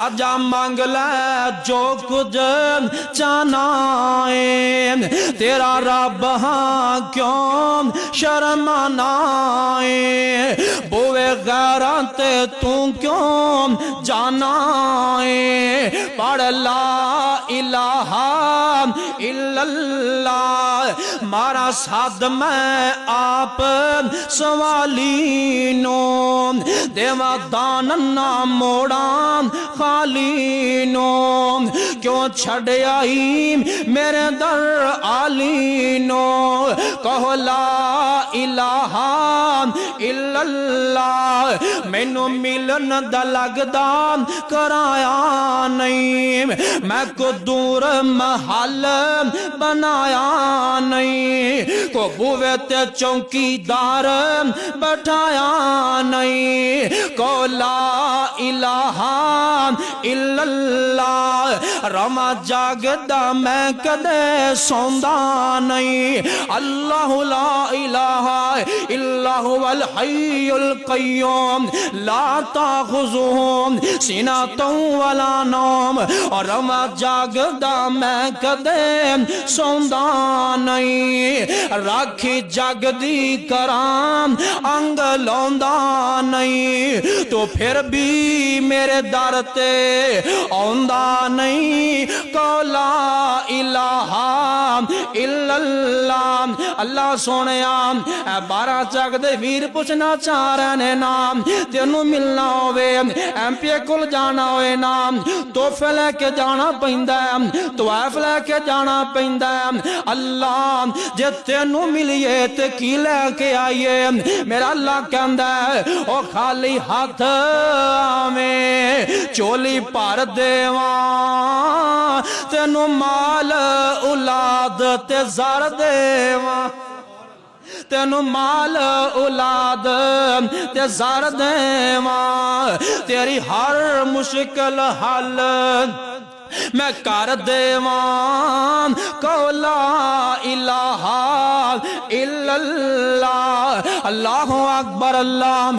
آجا مانگ لے جو کچھ چاہنا ہے، تیرا رب ہاں کیوں شرمانا ہے، بوے غیرت تو کیوں جانا ہے، پڑھ لا الہ الا اللہ، مارا ساتھ میں آپ سوالی نو، دیوا داننا موڑان خالی نو، کیوں چھڑ آئی میرے در عالی نو، کہو لا الہ الا اللہ، مینو ملن دا لگدا کرایا نہیں، میں کو دور محل بنایا نہیں، کو بوے تے چونکی دار بٹھایا نہیں، کو لا الہ الا اللہ، رما جاگدا میں کدے سوندا نہیں، اللہ لا الہ الا هو الحی القیوم لا تاخذہ سنۃ ولا نوم، اور رما جاگدا میں کدے سوندا نہیں، راکھی جاگدی کرام انگ لوندا نہیں، تو پھر بھی میرے در تے آندا نہیں، کو لا الہ الا اللہ۔ اللہ سونیا بارہ چک دے ویر پوچھنا چاہ رہے نے نام، تینوں ملنا ہوئے ایم پی کل جانا ہوئے نام، توحفے لے کے جانا پہندہ ہے، توائف لے کے جانا پہندہ ہے، اللہ جے تینوں ملیے تے کی لے کے آئیے، میرا اللہ کہندہ ہے او خالی ہاتھ میں چولی پار دیواں، تینوں مال اولاد تے زار دیواں، تینوں مال اولاد تے زار دیواں، تیری ہر مشکل حل میں کر دیواں، کو لا الہ الا اللہ۔ اللہ اکبر اللہ